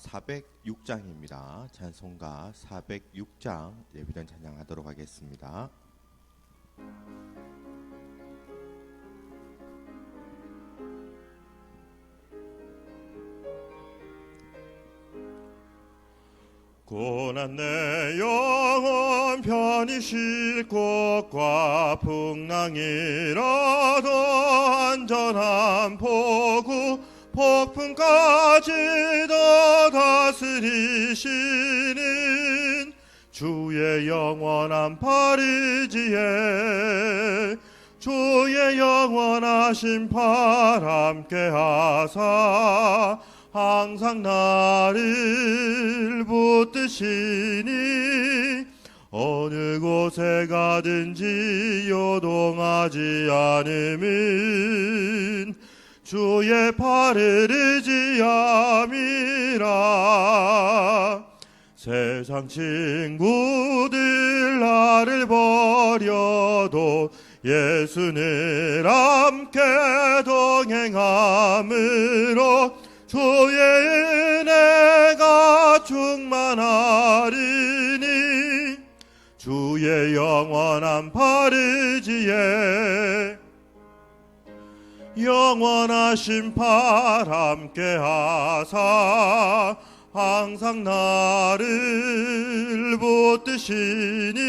406장입니다. 찬송가 406장 예비된 찬양하도록 하겠습니다. 고난 내 영혼 편히 쉴 곳과 풍랑이라도 안전한 포구 폭풍까지도 다스리시는 주의 영원한 팔의지에 주의 영원하신 팔 함께하사 항상 나를 붙드시니 어느 곳에 가든지 요동하지 않음은 주의 팔을 의지함이라. 세상 친구들 나를 버려도 예수는 함께 동행함으로 주의 은혜가 충만하리니 주의 영원한 팔의지에 영원하신 팔 함께하사 항상 나를 붙드시니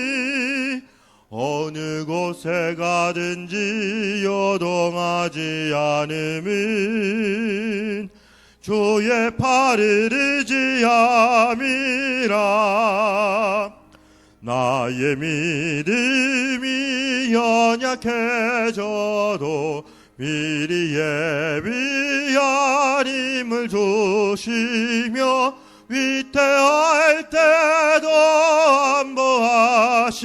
어느 곳에 가든지 요동하지 않음은 주의 팔을 의지함이라. 나의 믿음이 연약해져도 미리 예비한 힘을 주시며 위태할 때도 안보하시는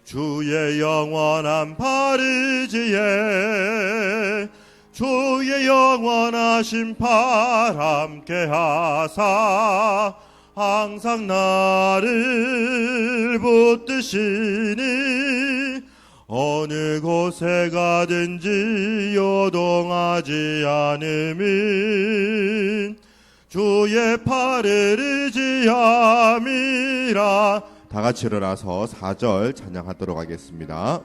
주의 영원한 팔의지에 주의 영원하신 팔 함께하사 항상 나를 붙드시니 어느 곳에 가든지 요동하지 않음은 주의 팔을 의지함이라. 다 같이 일어나서 4절 찬양하도록 하겠습니다.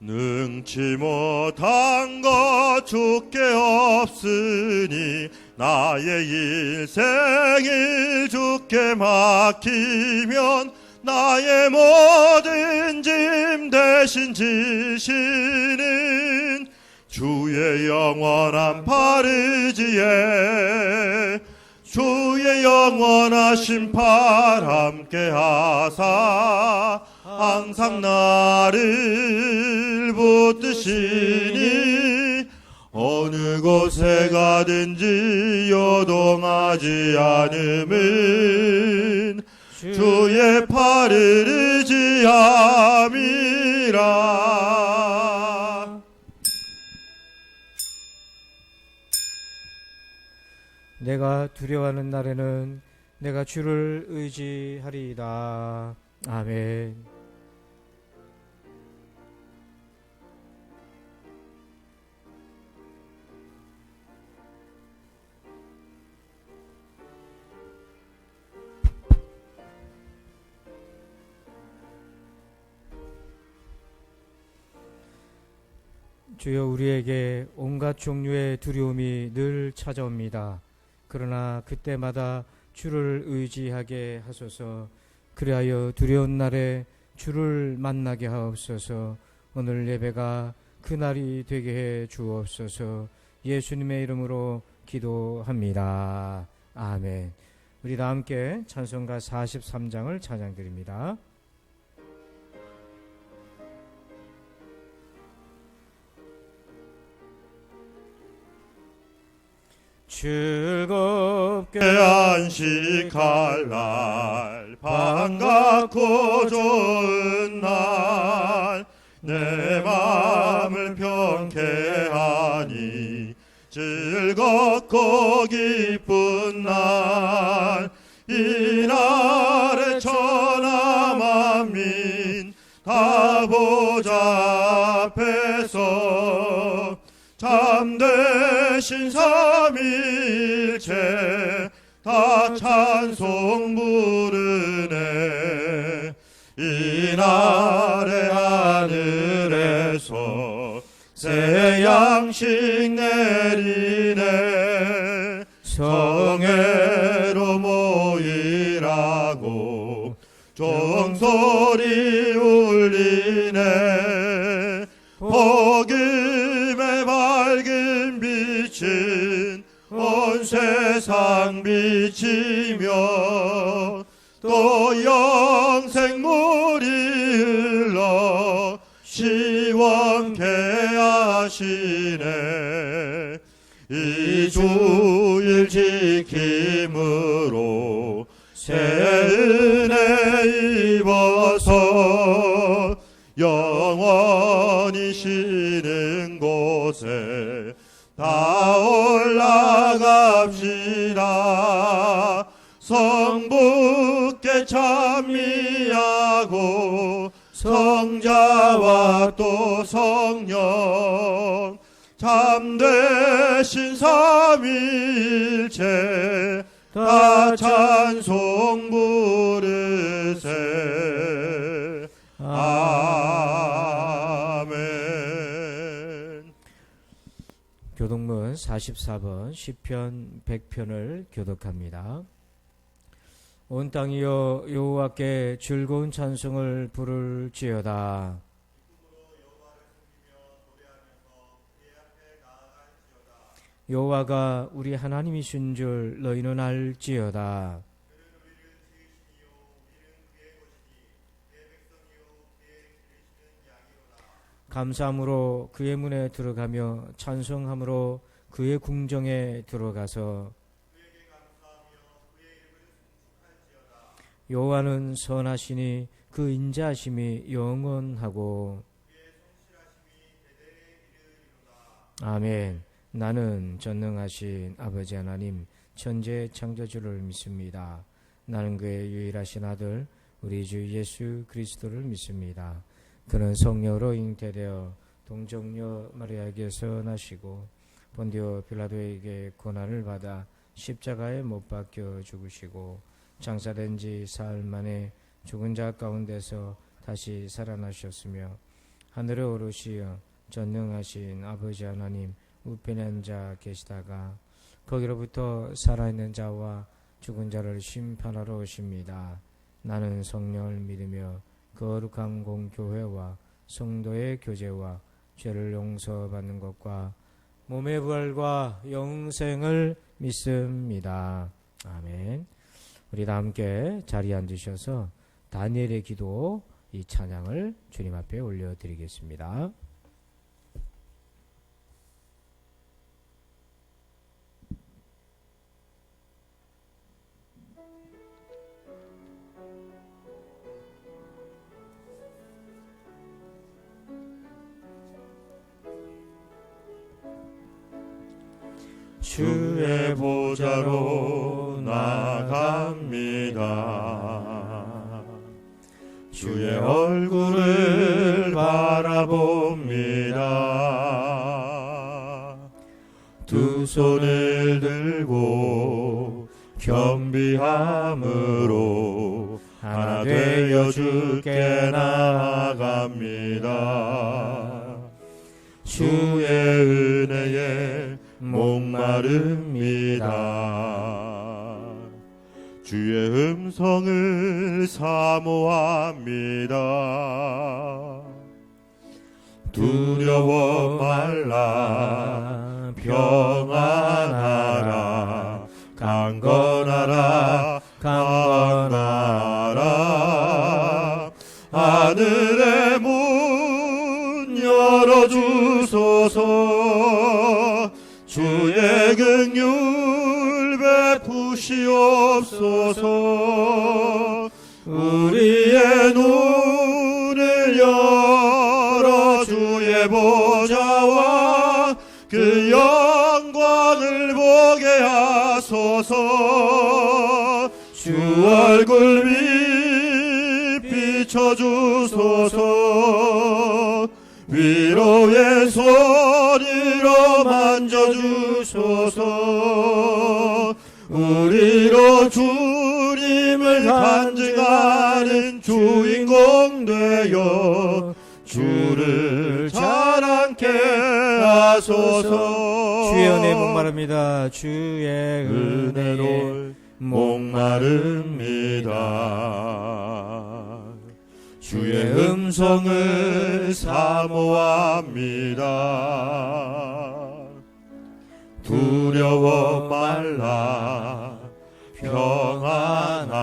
능치 못한 것 주께 없으니 나의 일생을 주께 맡기면 나의 모든 짐 대신 지시는 주의 영원한 팔의지에 주의 영원하신 팔 함께하사 항상 나를 붙드시니 어느 곳에 가든지 요동하지 않음은 주의 팔을 의지함이라. 내가 두려워하는 날에는 내가 주를 의지하리이다. 아멘. 주여, 우리에게 온갖 종류의 두려움이 늘 찾아옵니다. 그러나 그때마다 주를 의지하게 하소서. 그리하여 두려운 날에 주를 만나게 하옵소서. 오늘 예배가 그날이 되게 해 주옵소서. 예수님의 이름으로 기도합니다. 아멘. 우리 다 함께 찬송가 43장을 찬양드립니다. 즐겁게 안식할 날 반갑고 좋은 날 내 마음을 평쾌하니 즐겁고 기쁜 날 이날에 천하 만민 다 보좌 앞에서 참되신 삼위일체 다 찬송 부르네. 이날의 하늘에서 새 양식 내리네. 성회로 모이라고 종소리 울리네. 복음의 밝은 빛은 온 세상 비치며 또 영생물이 흘러 시원케 하시네. 이 주일 지킴으로 새 은혜 입어서 영원히 쉬는 곳에 다 올라갑시다. 성부께 찬미하고 성자와 또 성령 참되신 삼위일체 다 찬송 부르세. 아멘. 교독문 44번 시편 100편을 교독합니다. 온 땅이여 여호와께 즐거운 찬송을 부를지어다. 여호와가 우리 하나님이신 줄 너희는 알지어다. 감사함으로 그의 문에 들어가며 찬송함으로 그의 궁정에 들어가서 여호와는 선하시니 그 인자하심이 영원하고. 아멘. 나는 전능하신 아버지 하나님 천재 창조주를 믿습니다. 나는 그의 유일하신 아들 우리 주 예수 그리스도를 믿습니다. 그는 성령으로 잉태되어 동정녀 마리아에게서 나시고 본디오 빌라도에게 고난을 받아 십자가에 못 박혀 죽으시고 장사된 지 사흘 만에 죽은 자 가운데서 다시 살아나셨으며 하늘에 오르시어 전능하신 아버지 하나님 우편에 앉아 계시다가 거기로부터 살아있는 자와 죽은 자를 심판하러 오십니다. 나는 성령을 믿으며 거룩한 공교회와 성도의 교제와 죄를 용서받는 것과 몸의 부활과 영생을 믿습니다. 아멘. 우리 다 함께 자리에 앉으셔서 다니엘의 기도 이 찬양을 주님 앞에 올려드리겠습니다. 주의 보좌로 나갑니다. 주의 얼굴을 바라봅니다. 두 손을 들고 겸비함으로 하나 되어 주께 나아갑니다. 주의 은혜에 목마릅니다. 주의 음성을 사모합니다. 두려워 말라 평안하라 강건하라 강건하라. 하늘의 문 열어주소서. 주의 긍휼 베푸시옵소서. 우리의 눈을 열어 주의 보좌와 그 영광을 보게 하소서. 주 얼굴 빛 비춰주소서. 위로의 소리로 만져주소서. 우리로 주님을 간증하는 주인공 되어 주를 자랑케 하소서. 주의 은혜 목마릅니다. 주의 은혜로 목마릅니다. 주의 음성을 사모합니다. 두려워 말라 평안하라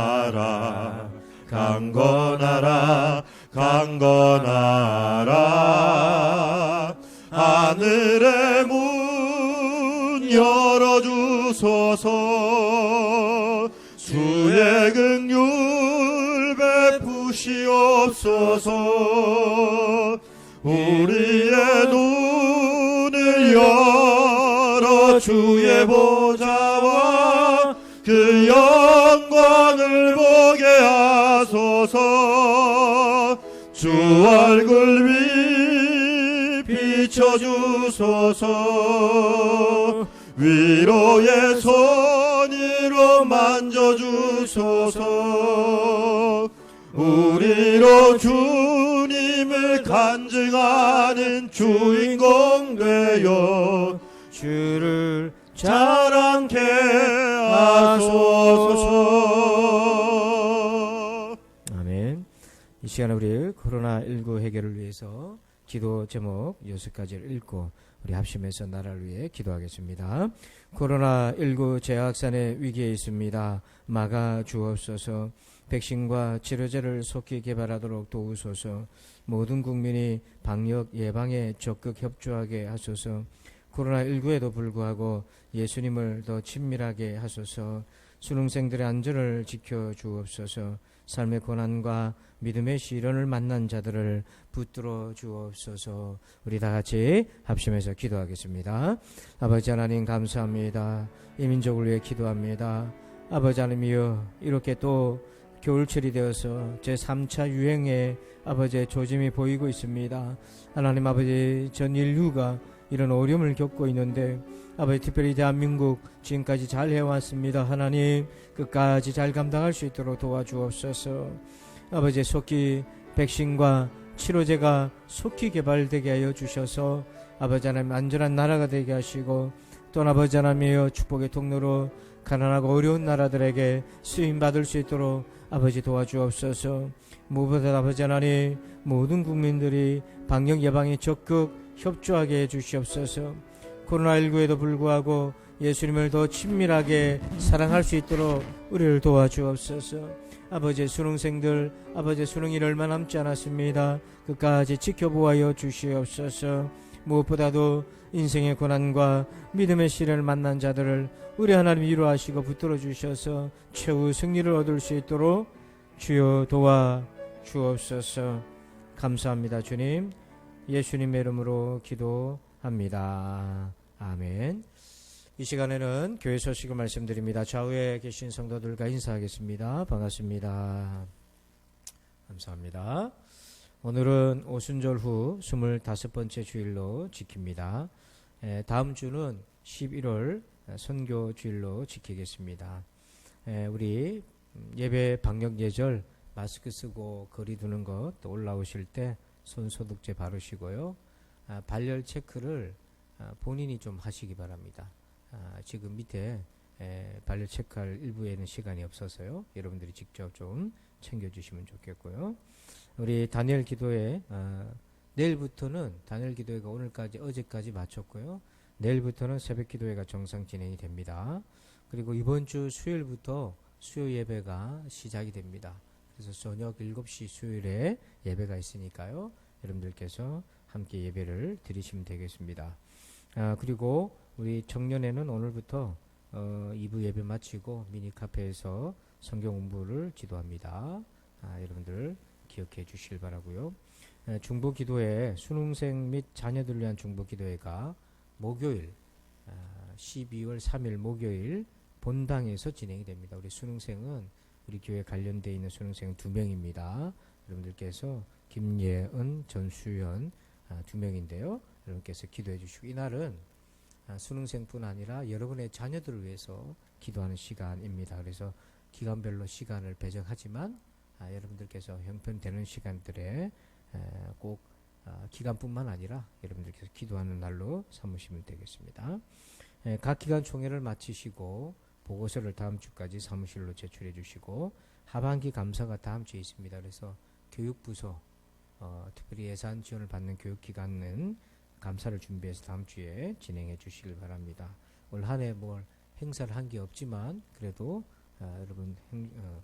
강건하라 강건하라. 하늘의 문 열어주소서. 주의 긍휼 베푸시옵소서. 우리의 눈을 열어 주의 보좌와 그 영광을 보게 하소서. 주 얼굴 비춰주소서. 위로의 손으로 만져주소서. 우리로 주님을 간증하는 주인공 되어 주를 자랑케 하소서. 아멘. 이 시간에 우리 코로나19 해결을 위해서 기도 제목 6가지를 읽고 우리 합심해서 나라를 위해 기도하겠습니다. 코로나19 재확산의 위기에 있습니다. 막아 주옵소서. 백신과 치료제를 속히 개발하도록 도우소서. 모든 국민이 방역 예방에 적극 협조하게 하소서. 코로나19에도 불구하고 예수님을 더 친밀하게 하소서. 수능생들의 안전을 지켜 주옵소서. 삶의 고난과 믿음의 시련을 만난 자들을 붙들어 주옵소서. 우리 다 같이 합심해서 기도하겠습니다. 아버지 하나님 감사합니다. 이 민족을 위해 기도합니다. 아버지 하나님이여, 이렇게 또 겨울철이 되어서 제3차 유행에 아버지의 조짐이 보이고 있습니다. 하나님 아버지, 전 인류가 이런 어려움을 겪고 있는데 아버지, 특별히 대한민국 지금까지 잘 해왔습니다. 하나님 끝까지 잘 감당할 수 있도록 도와주옵소서. 아버지, 속히 백신과 치료제가 속히 개발되게 하여 주셔서 아버지 하나님 안전한 나라가 되게 하시고, 또 아버지 하나님이여 축복의 통로로 가난하고 어려운 나라들에게 쓰임받을 수 있도록 아버지 도와주옵소서. 무엇보다 아버지 하나님, 모든 국민들이 방역 예방에 적극 협조하게 해주시옵소서. 코로나19에도 불구하고 예수님을 더 친밀하게 사랑할 수 있도록 우리를 도와주옵소서. 아버지, 수능생들 아버지 수능이 얼마 남지 않았습니다. 끝까지 지켜보아여 주시옵소서. 무엇보다도 인생의 고난과 믿음의 시련을 만난 자들을 우리 하나님 위로하시고 붙들어 주셔서 최후 승리를 얻을 수 있도록 주여 도와 주옵소서. 감사합니다. 주님, 예수님의 이름으로 기도합니다. 아멘. 이 시간에는 교회 소식을 말씀드립니다. 좌우에 계신 성도들과 인사하겠습니다. 반갑습니다. 감사합니다. 오늘은 오순절 후 25번째 주일로 지킵니다. 다음 주는 11월 선교 주일로 지키겠습니다. 우리 예배 방역 예절 마스크 쓰고 거리 두는 것, 또 올라오실 때 손소독제 바르시고요. 발열 체크를 본인이 좀 하시기 바랍니다. 지금 밑에 발열 체크할 일부에는 시간이 없어서요. 여러분들이 직접 좀 챙겨주시면 좋겠고요. 우리 다니엘 기도회, 내일부터는 다니엘 기도회가 오늘까지 어제까지 마쳤고요. 내일부터는 새벽 기도회가 정상 진행이 됩니다. 그리고 이번 주 수요일부터 수요 예배가 시작이 됩니다. 그래서 저녁 7시 수요일에 예배가 있으니까요. 여러분들께서 함께 예배를 드리시면 되겠습니다. 그리고 우리 청년회는 오늘부터 2부 예배 마치고 미니 카페에서 성경 공부를 지도합니다. 여러분들 기억해 주시길 바라고요. 중보 기도회, 수능생 및 자녀들 위한 중보 기도회가 목요일 12월 3일 목요일 본당에서 진행이 됩니다. 우리 수능생은 우리 교회 관련되어 있는 수능생 2명입니다. 여러분들께서 김예은, 전수연 두 명인데요. 여러분께서 기도해 주시고 이날은 수능생뿐 아니라 여러분의 자녀들을 위해서 기도하는 시간입니다. 그래서 기간별로 시간을 배정하지만 여러분들께서 형편되는 시간들에 꼭 기간뿐만 아니라 여러분들께서 기도하는 날로 삼으시면 되겠습니다. 각 기간 총회를 마치시고 보고서를 다음 주까지 사무실로 제출해 주시고 하반기 감사가 다음 주에 있습니다. 그래서 교육부서 특별히 예산 지원을 받는 교육기관은 감사를 준비해서 다음 주에 진행해 주시길 바랍니다. 올 한 해 뭘 행사를 한 게 없지만 그래도 여러분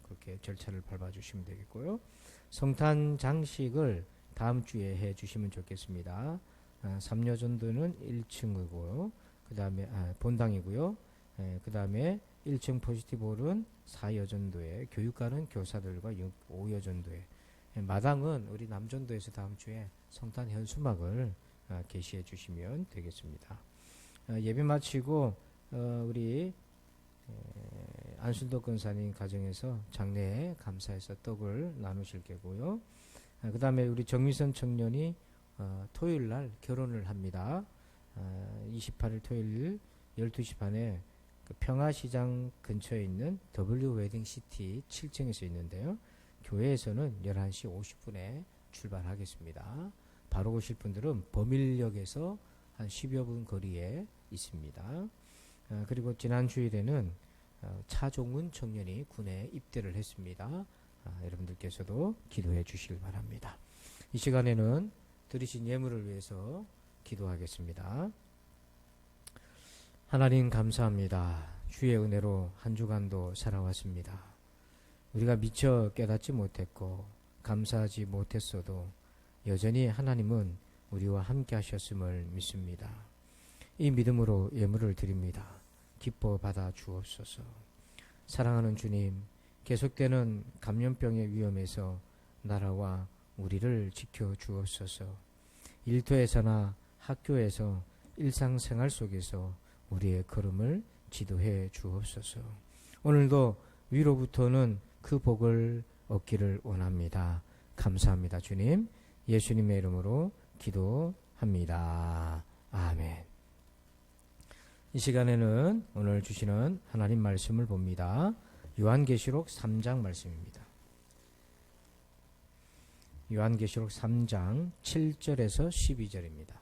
그렇게 절차를 밟아 주시면 되겠고요. 성탄 장식을 다음 주에 해 주시면 좋겠습니다. 삼여전도는 1층이고요. 그 다음에 본당이고요. 그 다음에 1층 포지티브홀은 4여전도에, 교육관은 교사들과 5여전도에, 마당은 우리 남전도에서 다음 주에 성탄 현수막을 게시해 주시면 되겠습니다. 예배 마치고 우리 안순덕 권사님 가정에서 장례에 감사해서 떡을 나누실 게고요. 그 다음에 우리 정미선 청년이 토요일 날 결혼을 합니다. 28일 토요일 12시 반에 그 평화시장 근처에 있는 W 웨딩시티 7층에서 있는데요. 교회에서는 11시 50분에 출발하겠습니다. 바로 오실 분들은 범일역에서 한 10여 분 거리에 있습니다. 그리고 지난 주일에는 차종훈 청년이 군에 입대를 했습니다. 여러분들께서도 기도해 주시길 바랍니다. 이 시간에는 드리신 예물을 위해서 기도하겠습니다. 하나님 감사합니다. 주의 은혜로 한 주간도 살아왔습니다. 우리가 미처 깨닫지 못했고 감사하지 못했어도 여전히 하나님은 우리와 함께 하셨음을 믿습니다. 이 믿음으로 예물을 드립니다. 기뻐 받아 주옵소서. 사랑하는 주님, 계속되는 감염병의 위험에서 나라와 우리를 지켜 주옵소서. 일터에서나 학교에서 일상생활 속에서 우리의 걸음을 지도해 주옵소서. 오늘도 위로부터는 그 복을 얻기를 원합니다. 감사합니다. 주님, 예수님의 이름으로 기도합니다. 아멘. 이 시간에는 오늘 주시는 하나님 말씀을 봅니다. 요한계시록 3장 말씀입니다. 요한계시록 3장 7절에서 12절입니다.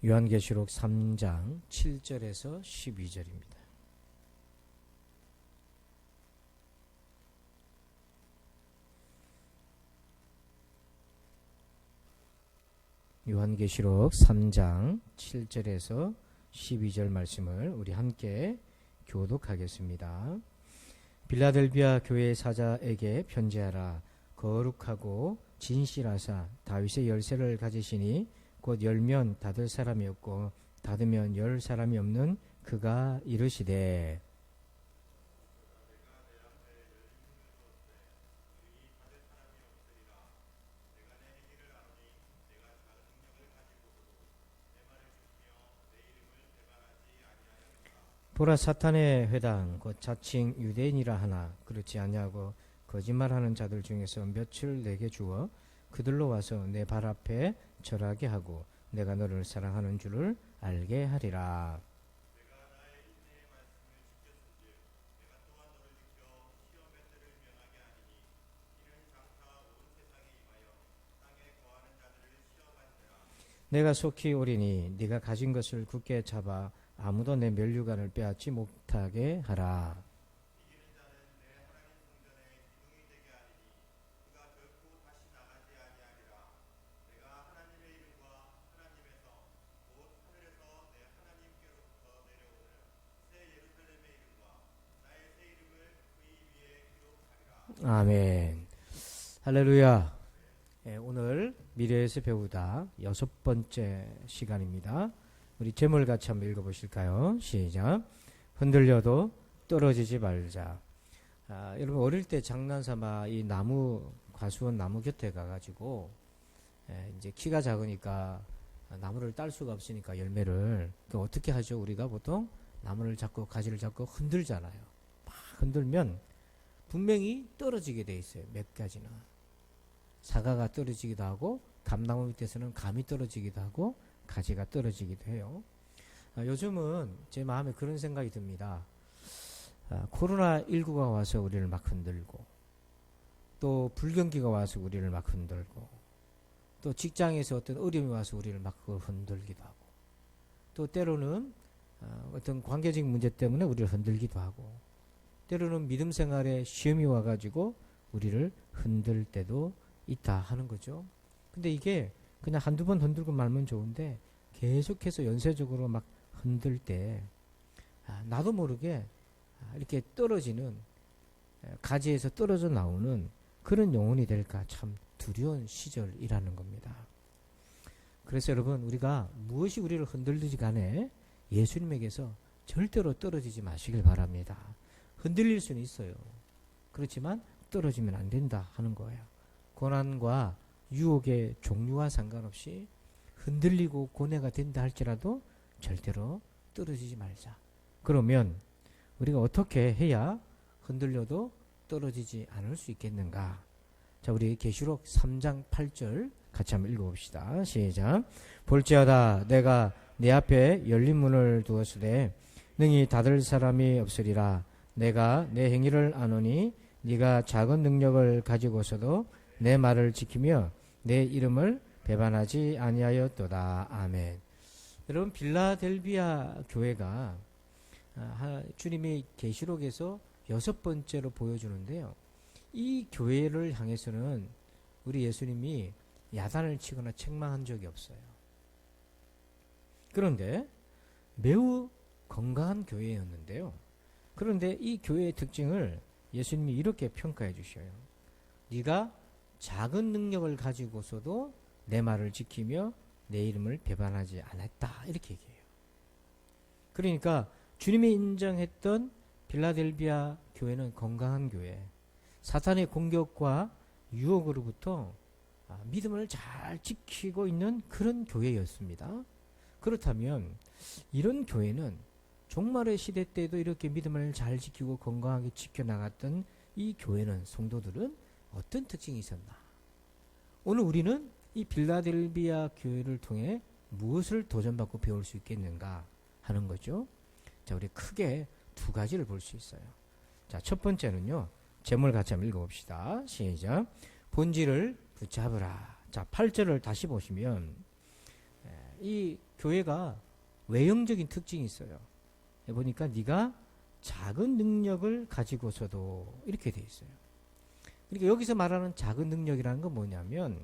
요한계시록 3장 7절에서 12절입니다. 요한계시록 3장 7절에서 12절 말씀을 우리 함께 교독하겠습니다. 빌라델비아 교회 사자에게 편지하라. 거룩하고 진실하사 다윗의 열쇠를 가지시니 곧 열면 닫을 사람이 없고 닫으면 열 사람이 없는 그가 이르시되 보라 사탄의 회당 곧 자칭 유대인이라 하나 그렇지 아니하고 거짓말하는 자들 중에서 몇을 내게 주어 그들로 와서 내 발 앞에 절하게 하고 내가 너를 사랑하는 줄을 알게 하리라. 내가 속히 오리니 네가 가진 것을 굳게 잡아 아무도 내 면류관을 빼앗지 못하게 하라. 아멘. 할렐루야. 오늘 미래에서 배우다 6번째 시간입니다. 우리 제목을 같이 한번 읽어보실까요? 시작. 흔들려도 떨어지지 말자. 여러분 어릴 때 장난삼아 이 나무 과수원 나무 곁에 가가지고 이제 키가 작으니까 나무를 딸 수가 없으니까 열매를 어떻게 하죠? 우리가 보통 나무를 잡고 가지를 잡고 흔들잖아요. 막 흔들면 분명히 떨어지게 돼 있어요. 몇 가지는. 사과가 떨어지기도 하고 감나무 밑에서는 감이 떨어지기도 하고 가지가 떨어지기도 해요. 요즘은 제 마음에 그런 생각이 듭니다. 코로나19가 와서 우리를 막 흔들고 또 불경기가 와서 우리를 막 흔들고 또 직장에서 어떤 어려움이 와서 우리를 막 흔들기도 하고 또 때로는 어떤 관계적 문제 때문에 우리를 흔들기도 하고 때로는 믿음 생활에 시험이 와가지고 우리를 흔들 때도 있다 하는 거죠. 근데 이게 그냥 한두 번 흔들고 말면 좋은데 계속해서 연쇄적으로 막 흔들 때 나도 모르게 이렇게 떨어지는 가지에서 떨어져 나오는 그런 영혼이 될까 참 두려운 시절이라는 겁니다. 그래서 여러분 우리가 무엇이 우리를 흔들리지 간에 예수님에게서 절대로 떨어지지 마시길 바랍니다. 흔들릴 수는 있어요. 그렇지만 떨어지면 안 된다 하는 거예요. 고난과 유혹의 종류와 상관없이 흔들리고 고뇌가 된다 할지라도 절대로 떨어지지 말자. 그러면 우리가 어떻게 해야 흔들려도 떨어지지 않을 수 있겠는가? 자, 우리 계시록 3장 8절 같이 한번 읽어봅시다. 시작. 볼지어다 내가 내 앞에 열린 문을 두었으되 능히 닫을 사람이 없으리라. 내가 내 행위를 아노니 네가 작은 능력을 가지고서도 내 말을 지키며 내 이름을 배반하지 아니하였도다. 아멘. 여러분 빌라델비아 교회가 주님이 계시록에서 6번째로 보여주는데요. 이 교회를 향해서는 우리 예수님이 야단을 치거나 책망한 적이 없어요. 그런데 매우 건강한 교회였는데요. 그런데 이 교회의 특징을 예수님이 이렇게 평가해 주셔요. 네가 작은 능력을 가지고서도 내 말을 지키며 내 이름을 배반하지 않았다. 이렇게 얘기해요. 그러니까 주님이 인정했던 빌라델비아 교회는 건강한 교회, 사탄의 공격과 유혹으로부터 믿음을 잘 지키고 있는 그런 교회였습니다. 그렇다면 이런 교회는 종말의 시대 때도 이렇게 믿음을 잘 지키고 건강하게 지켜나갔던 이 교회는 성도들은 어떤 특징이 있었나? 오늘 우리는 이 빌라델비아 교회를 통해 무엇을 도전받고 배울 수 있겠는가 하는 거죠. 자, 우리 크게 두 가지를 볼 수 있어요. 자, 첫 번째는요. 제목을 같이 한번 읽어봅시다. 시작. 본질을 붙잡으라. 자, 8절을 다시 보시면 이 교회가 외형적인 특징이 있어요. 보니까 네가 작은 능력을 가지고서도 이렇게 돼 있어요. 그러니까 여기서 말하는 작은 능력이라는 건 뭐냐면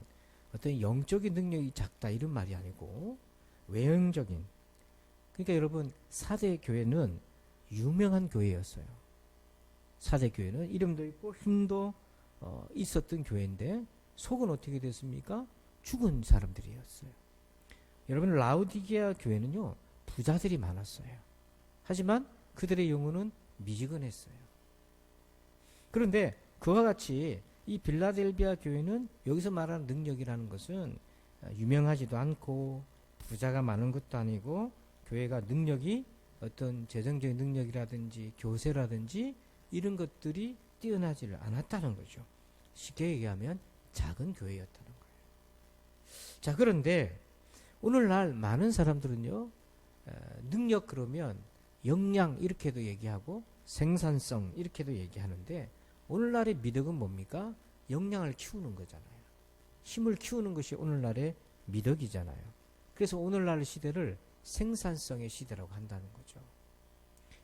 어떤 영적인 능력이 작다 이런 말이 아니고 외형적인. 그러니까 여러분 사대 교회는 유명한 교회였어요. 사대 교회는 이름도 있고 힘도 있었던 교회인데 속은 어떻게 됐습니까? 죽은 사람들이었어요. 여러분 라우디게아 교회는요 부자들이 많았어요. 하지만 그들의 영혼은 미지근했어요. 그런데 그와 같이 이 빌라델비아 교회는 여기서 말하는 능력이라는 것은 유명하지도 않고 부자가 많은 것도 아니고 교회가 능력이 어떤 재정적인 능력이라든지 교세라든지 이런 것들이 뛰어나지를 않았다는 거죠. 쉽게 얘기하면 작은 교회였다는 거예요. 자, 그런데 오늘날 많은 사람들은요 능력 그러면 역량 이렇게도 얘기하고 생산성 이렇게도 얘기하는데 오늘날의 미덕은 뭡니까? 역량을 키우는 거잖아요. 힘을 키우는 것이 오늘날의 미덕이잖아요. 그래서 오늘날 시대를 생산성의 시대라고 한다는 거죠.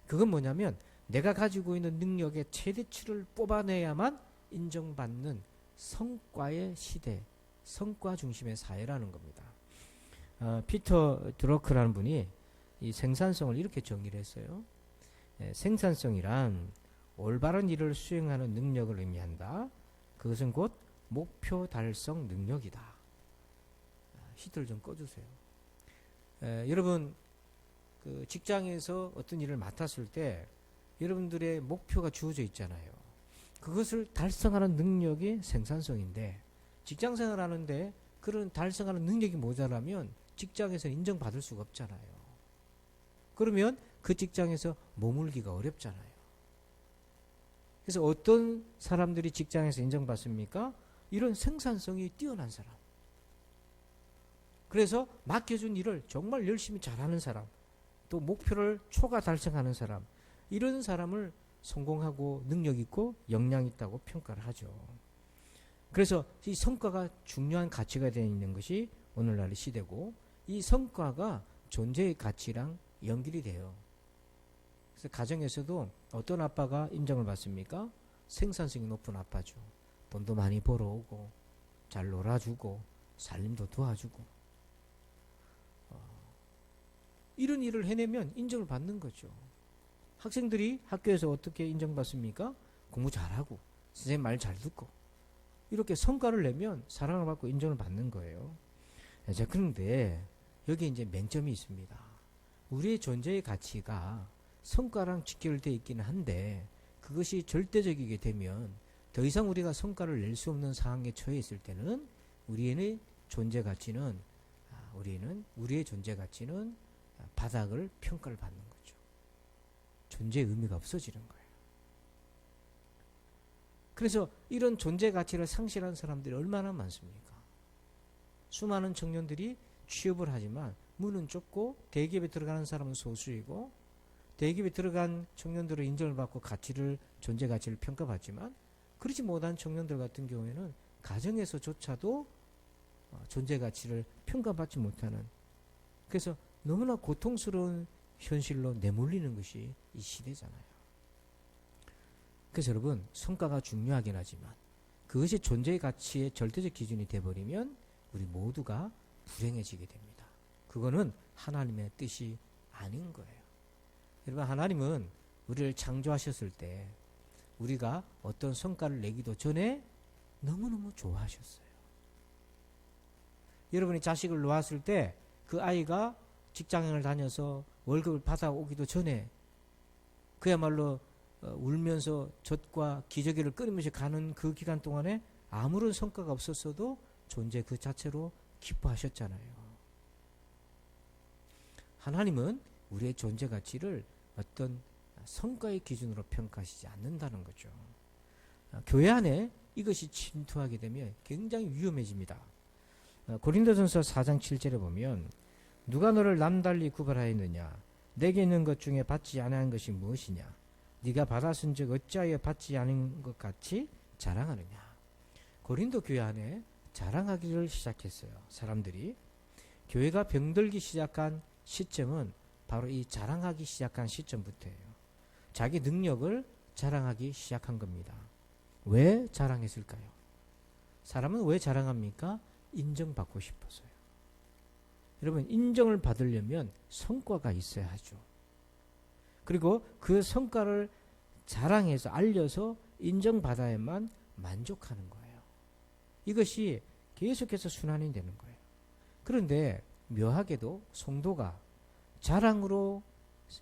그건 뭐냐면 내가 가지고 있는 능력의 최대치를 뽑아내야만 인정받는 성과의 시대, 성과 중심의 사회라는 겁니다. 피터 드러크라는 분이 이 생산성을 이렇게 정의를 했어요. 생산성이란 올바른 일을 수행하는 능력을 의미한다. 그것은 곧 목표 달성 능력이다. 히트를 좀 꺼주세요. 여러분 그 직장에서 어떤 일을 맡았을 때 여러분들의 목표가 주어져 있잖아요. 그것을 달성하는 능력이 생산성인데 직장생활 하는데 그런 달성하는 능력이 모자라면 직장에서 인정받을 수가 없잖아요. 그러면 그 직장에서 머물기가 어렵잖아요. 그래서 어떤 사람들이 직장에서 인정받습니까? 이런 생산성이 뛰어난 사람. 그래서 맡겨준 일을 정말 열심히 잘하는 사람, 또 목표를 초과 달성하는 사람, 이런 사람을 성공하고 능력 있고 역량 있다고 평가를 하죠. 그래서 이 성과가 중요한 가치가 되어 있는 것이 오늘날의 시대고, 이 성과가 존재의 가치랑 연결이 돼요. 그래서 가정에서도 어떤 아빠가 인정을 받습니까? 생산성이 높은 아빠죠. 돈도 많이 벌어오고 잘 놀아주고 살림도 도와주고, 이런 일을 해내면 인정을 받는 거죠. 학생들이 학교에서 어떻게 인정받습니까? 공부 잘하고 선생님 말 잘 듣고 이렇게 성과를 내면 사랑을 받고 인정을 받는 거예요. 자, 그런데 여기 이제 맹점이 있습니다. 우리의 존재의 가치가 성과랑 직결되어 있기는 한데, 그것이 절대적이게 되면 더 이상 우리가 성과를 낼 수 없는 상황에 처해 있을 때는 우리의 존재 가치는 바닥을 평가를 받는 거죠. 존재의 의미가 없어지는 거예요. 그래서 이런 존재 가치를 상실한 사람들이 얼마나 많습니까? 수많은 청년들이 취업을 하지만 문은 좁고 대기업에 들어가는 사람은 소수이고, 대기업에 들어간 청년들은 인정을 받고 존재 가치를 평가받지만, 그렇지 못한 청년들 같은 경우에는 가정에서조차도 존재 가치를 평가받지 못하는, 그래서 너무나 고통스러운 현실로 내몰리는 것이 이 시대잖아요. 그래서 여러분, 성과가 중요하긴 하지만 그것이 존재의 가치의 절대적 기준이 돼버리면 우리 모두가 불행해지게 됩니다. 그거는 하나님의 뜻이 아닌 거예요. 여러분, 하나님은 우리를 창조하셨을 때 우리가 어떤 성과를 내기도 전에 너무너무 좋아하셨어요. 여러분이 자식을 놓았을 때 그 아이가 직장을 다녀서 월급을 받아오기도 전에 그야말로 울면서 젖과 기저귀를 끊이면서 가는 그 기간 동안에 아무런 성과가 없었어도 존재 그 자체로 기뻐하셨잖아요. 하나님은 우리의 존재 가치를 어떤 성과의 기준으로 평가하시지 않는다는 거죠. 교회 안에 이것이 침투하게 되면 굉장히 위험해집니다. 고린도전서 4장 7절에 보면, 누가 너를 남달리 구별하였느냐? 내게 있는 것 중에 받지 아니한 것이 무엇이냐? 네가 받았은즉 어찌하여 받지 않은 것 같이 자랑하느냐? 고린도 교회 안에 자랑하기를 시작했어요. 사람들이. 교회가 병들기 시작한 시점은 바로 이 자랑하기 시작한 시점부터예요. 자기 능력을 자랑하기 시작한 겁니다. 왜 자랑했을까요? 사람은 왜 자랑합니까? 인정받고 싶어서요. 여러분, 인정을 받으려면 성과가 있어야 하죠. 그리고 그 성과를 자랑해서 알려서 인정받아야만 만족하는 거예요. 이것이 계속해서 순환이 되는 거예요. 그런데 묘하게도 성도가 자랑으로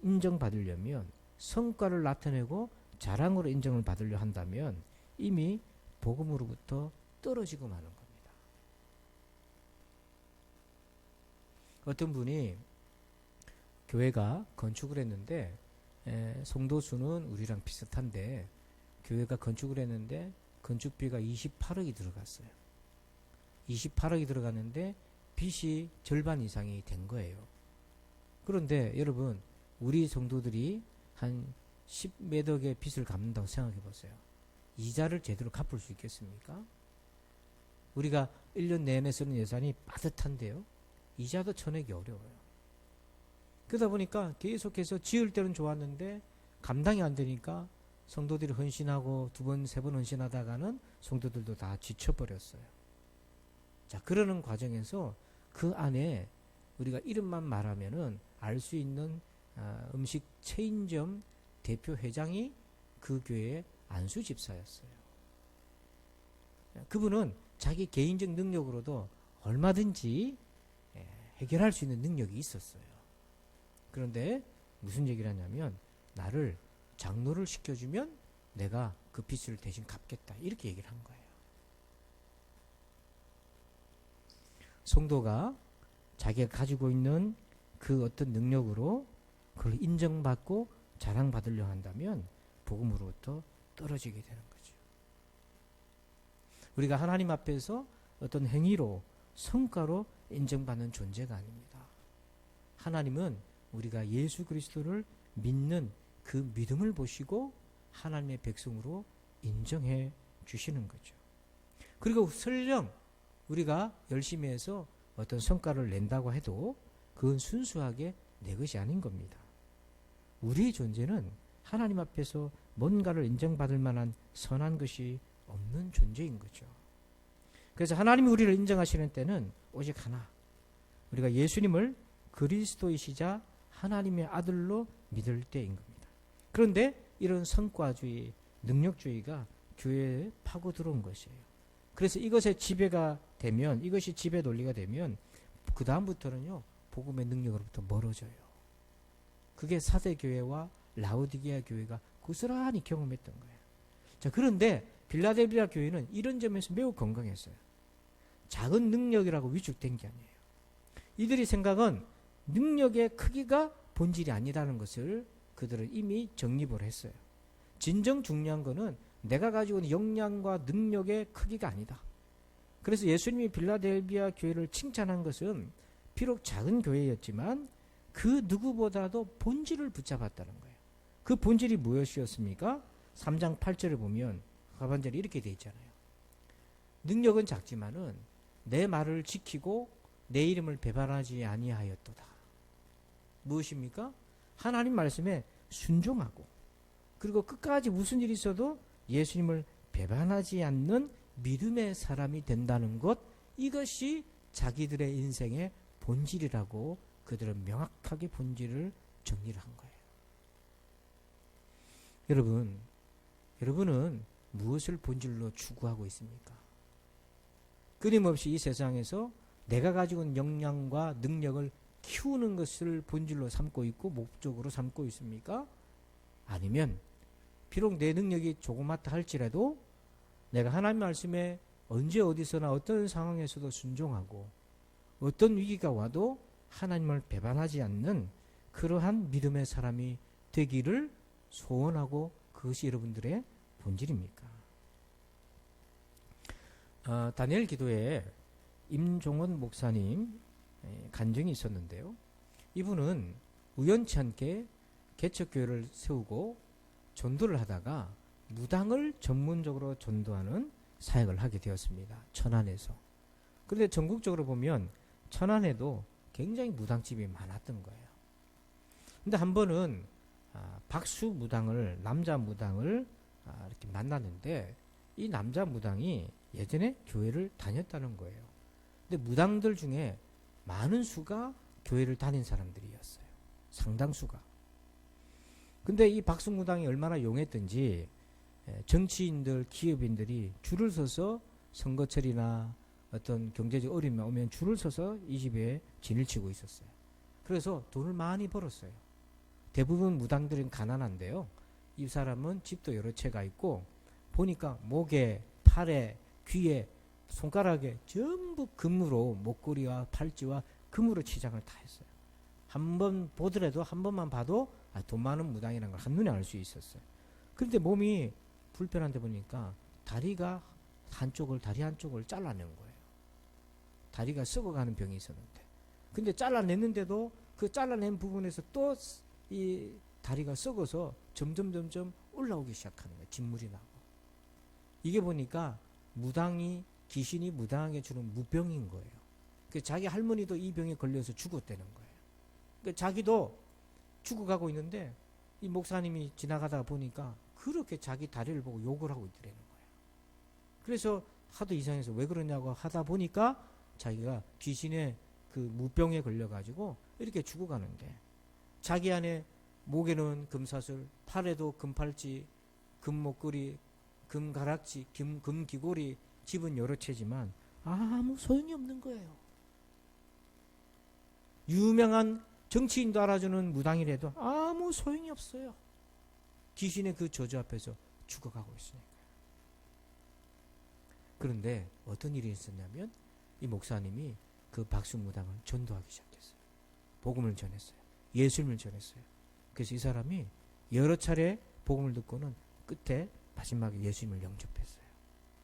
인정받으려면, 성과를 나타내고 자랑으로 인정을 받으려 한다면 이미 복음으로부터 떨어지고 마는 겁니다. 어떤 분이 교회가 건축을 했는데, 성도 수는 우리랑 비슷한데 교회가 건축을 했는데 건축비가 28억이 들어갔어요. 28억이 들어갔는데 빚이 절반 이상이 된 거예요. 그런데 여러분, 우리 성도들이 한 10몇 억의 빚을 갚는다고 생각해 보세요. 이자를 제대로 갚을 수 있겠습니까? 우리가 1년 내내 쓰는 예산이 빠듯한데요. 이자도 쳐내기 어려워요. 그러다 보니까 계속해서 지을 때는 좋았는데 감당이 안 되니까 성도들이 헌신하고 2번, 3번 헌신하다가는 성도들도 다 지쳐버렸어요. 자, 그러는 과정에서 그 안에 우리가 이름만 말하면은 알 수 있는 음식 체인점 대표 회장이 그 교회의 안수 집사였어요. 그분은 자기 개인적 능력으로도 얼마든지 해결할 수 있는 능력이 있었어요. 그런데 무슨 얘기를 하냐면, 나를 장로를 시켜주면 내가 그 빚을 대신 갚겠다, 이렇게 얘기를 한 거예요. 성도가 자기가 가지고 있는 그 어떤 능력으로 그걸 인정받고 자랑받으려 한다면 복음으로부터 떨어지게 되는 거죠. 우리가 하나님 앞에서 어떤 행위로 성과로 인정받는 존재가 아닙니다. 하나님은 우리가 예수 그리스도를 믿는 그 믿음을 보시고 하나님의 백성으로 인정해 주시는 거죠. 그리고 설령 우리가 열심히 해서 어떤 성과를 낸다고 해도 그건 순수하게 내 것이 아닌 겁니다. 우리의 존재는 하나님 앞에서 뭔가를 인정받을 만한 선한 것이 없는 존재인 거죠. 그래서 하나님이 우리를 인정하시는 때는 오직 하나, 우리가 예수님을 그리스도이시자 하나님의 아들로 믿을 때인 겁니다. 그런데 이런 성과주의, 능력주의가 교회에 파고 들어온 것이에요. 그래서 이것의 지배가 되면, 이것이 지배 논리가 되면 그 다음부터는요, 복음의 능력으로부터 멀어져요. 그게 사대교회와 라오디게아 교회가 고스란히 경험했던 거예요. 자, 그런데 빌라델비아 교회는 이런 점에서 매우 건강했어요. 작은 능력이라고 위축된 게 아니에요. 이들이 생각은 능력의 크기가 본질이 아니라는 것을 그들은 이미 정립을 했어요. 진정 중요한 거는 내가 가지고 있는 역량과 능력의 크기가 아니다. 그래서 예수님이 빌라델비아 교회를 칭찬한 것은 비록 작은 교회였지만 그 누구보다도 본질을 붙잡았다는 거예요. 그 본질이 무엇이었습니까? 3장 8절을 보면 하반절에 이렇게 되어 있잖아요. 능력은 작지만은 내 말을 지키고 내 이름을 배반하지 아니하였도다. 무엇입니까? 하나님 말씀에 순종하고, 그리고 끝까지 무슨 일이 있어도 예수님을 배반하지 않는 믿음의 사람이 된다는 것, 이것이 자기들의 인생의 본질이라고 그들은 명확하게 본질을 정리를 한 거예요. 여러분은 무엇을 본질로 추구하고 있습니까? 끊임없이 이 세상에서 내가 가지고 있는 역량과 능력을 키우는 것을 본질로 삼고 있고 목적으로 삼고 있습니까? 아니면 비록 내 능력이 조그맣다 할지라도 내가 하나님 말씀에 언제 어디서나 어떤 상황에서도 순종하고 어떤 위기가 와도 하나님을 배반하지 않는 그러한 믿음의 사람이 되기를 소원하고, 그것이 여러분들의 본질입니까? 다니엘 기도에 임종원 목사님 간증이 있었는데요. 이분은 우연치 않게 개척교회를 세우고 전도를 하다가 무당을 전문적으로 전도하는 사역을 하게 되었습니다. 천안에서. 그런데 전국적으로 보면 천안에도 굉장히 무당집이 많았던 거예요. 근데 한 번은 박수 무당을, 남자 무당을 이렇게 만났는데 이 남자 무당이 예전에 교회를 다녔다는 거예요. 근데 무당들 중에 많은 수가 교회를 다닌 사람들이었어요. 상당수가. 근데 이 박수 무당이 얼마나 용했던지 정치인들, 기업인들이 줄을 서서 선거철이나 어떤 경제적 어려움이 오면 줄을 서서 이 집에 진을 치고 있었어요. 그래서 돈을 많이 벌었어요. 대부분 무당들은 가난한데요. 이 사람은 집도 여러 채가 있고 보니까 목에, 팔에, 귀에, 손가락에 전부 금으로, 목걸이와 팔찌와 금으로 치장을 다 했어요. 한 번 보더라도, 한 번만 봐도 돈 많은 무당이라는 걸 한눈에 알 수 있었어요. 그런데 몸이 불편한데 보니까 다리 한쪽을 잘라낸 거예요. 다리가 썩어가는 병이 있었는데. 근데 잘라냈는데도 그 잘라낸 부분에서 또 이 다리가 썩어서 점점 올라오기 시작하는 거예요. 진물이 나고. 이게 보니까 귀신이 무당에게 주는 무병인 거예요. 자기 할머니도 이 병에 걸려서 죽었다는 거예요. 자기도 죽어가고 있는데 이 목사님이 지나가다가 보니까 그렇게 자기 다리를 보고 욕을 하고 있더라는 거예요. 그래서 하도 이상해서 왜 그러냐고 하다 보니까 자기가 귀신의 그 무병에 걸려가지고 이렇게 죽어가는데, 자기 안에 목에는 금사슬, 팔에도 금팔찌, 금목걸이, 금가락지, 금귀고리, 집은 여러 채지만 아무 소용이 없는 거예요. 유명한 정치인도 알아주는 무당이라도 아무 소용이 없어요. 귀신의 그 저주 앞에서 죽어가고 있으니까요. 그런데 어떤 일이 있었냐면 이 목사님이 그 박수 무당을 전도하기 시작했어요. 복음을 전했어요. 예수님을 전했어요. 그래서 이 사람이 여러 차례 복음을 듣고는 끝에 마지막에 예수님을 영접했어요.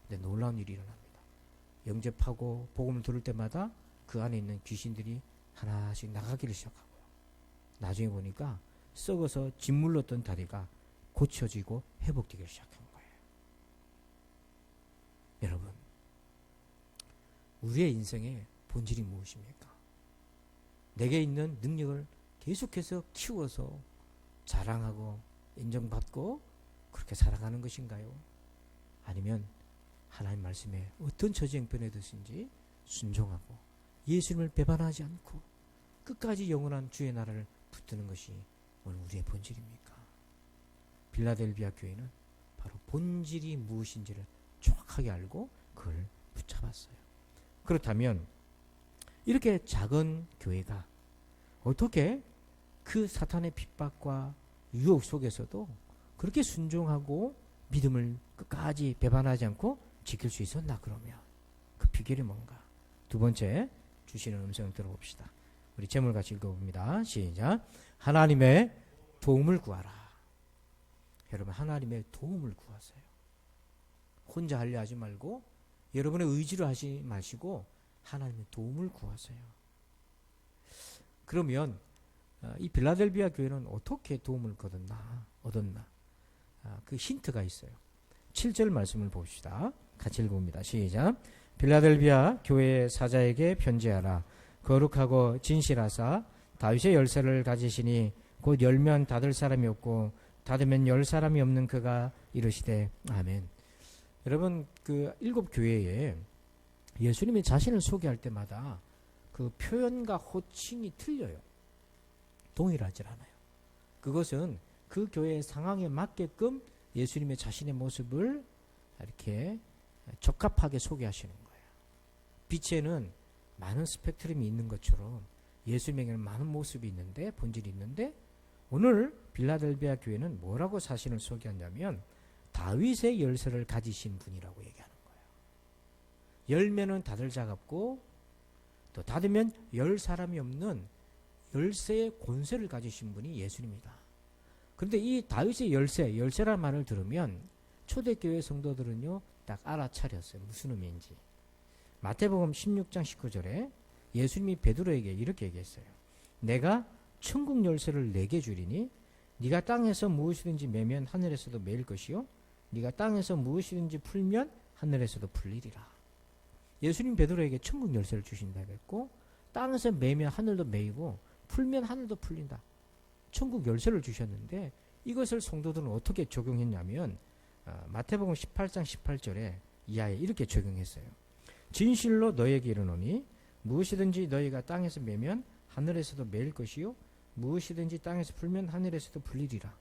근데 놀라운 일이 일어납니다. 영접하고 복음을 들을 때마다 그 안에 있는 귀신들이 하나씩 나가기를 시작하고요. 나중에 보니까 썩어서 짓물렀던 다리가 고쳐지고 회복되기 시작한 거예요. 여러분, 우리의 인생의 본질이 무엇입니까? 내게 있는 능력을 계속해서 키워서 자랑하고 인정받고 그렇게 살아가는 것인가요? 아니면 하나님 말씀에 어떤 처지형편에 드신지 순종하고 예수님을 배반하지 않고 끝까지 영원한 주의 나라를 붙드는 것이 오늘 우리의 본질입니까? 빌라델비아 교회는 바로 본질이 무엇인지를 정확하게 알고 그걸 붙잡았어요. 그렇다면 이렇게 작은 교회가 어떻게 그 사탄의 핍박과 유혹 속에서도 그렇게 순종하고 믿음을 끝까지 배반하지 않고 지킬 수 있었나? 그러면 그 비결이 뭔가? 두 번째 주시는 음성을 들어봅시다. 우리 제목을 같이 읽어봅니다. 시작. 하나님의 도움을 구하라. 여러분, 하나님의 도움을 구하세요. 혼자 하려 하지 말고 여러분의 의지로 하지 마시고 하나님의 도움을 구하세요. 그러면 이 빌라델비아 교회는 어떻게 도움을 얻었나? 그 힌트가 있어요. 7절 말씀을 봅시다. 같이 읽어봅니다. 시작. 빌라델비아 교회의 사자에게 편지하라. 거룩하고 진실하사 다윗의 열쇠를 가지시니 곧 열면 닫을 사람이 없고 닫으면 열 사람이 없는 그가 이르시되 아멘. 여러분, 그 7교회에 예수님이 자신을 소개할 때마다 그 표현과 호칭이 틀려요. 동일하지 않아요. 그것은 그 교회의 상황에 맞게끔 예수님의 자신의 모습을 이렇게 적합하게 소개하시는 거예요. 빛에는 많은 스펙트럼이 있는 것처럼 예수님에게는 많은 모습이 있는데, 본질이 있는데, 오늘 빌라델비아 교회는 뭐라고 자신을 소개하냐면 다윗의 열쇠를 가지신 분이라고 얘기하는 거예요. 열면은 닫을 자가 없고 또 닫으면 열 사람이 없는 열쇠의 권세를 가지신 분이 예수님이다. 그런데 이 다윗의 열쇠라는 말을 들으면 초대교회 성도들은요 딱 알아차렸어요. 무슨 의미인지. 마태복음 16장 19절에 예수님이 베드로에게 이렇게 얘기했어요. 내가 천국 열쇠를 내게 주리니 네가 땅에서 무엇이든지 매면 하늘에서도 매일 것이요 네가 땅에서 무엇이든지 풀면 하늘에서도 풀리리라. 예수님 베드로에게 천국 열쇠를 주신다 그랬고 땅에서 매면 하늘도 매이고 풀면 하늘도 풀린다. 천국 열쇠를 주셨는데 이것을 성도들은 어떻게 적용했냐면 마태복음 18장 18절에 이하에 이렇게 적용했어요. 진실로 너에게 이르노니 무엇이든지 너희가 땅에서 매면 하늘에서도 매일 것이요 무엇이든지 땅에서 풀면 하늘에서도 풀리리라.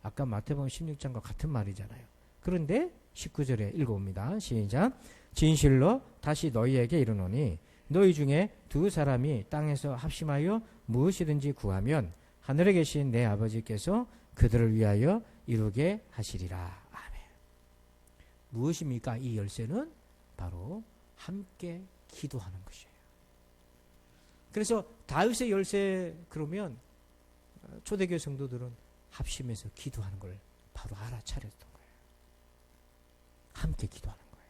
아까 마태복음 16장과 같은 말이잖아요. 그런데 19절에 읽어봅니다. 시작. 진실로 다시 너희에게 이르노니 너희 중에 두 사람이 땅에서 합심하여 무엇이든지 구하면 하늘에 계신 내 아버지께서 그들을 위하여 이루게 하시리라. 아멘. 무엇입니까? 이 열쇠는 바로 함께 기도하는 것이에요. 그래서 다윗의 열쇠 그러면 초대교회 성도들은 합심해서 기도하는 걸 바로 알아차렸던 거예요. 함께 기도하는 거예요.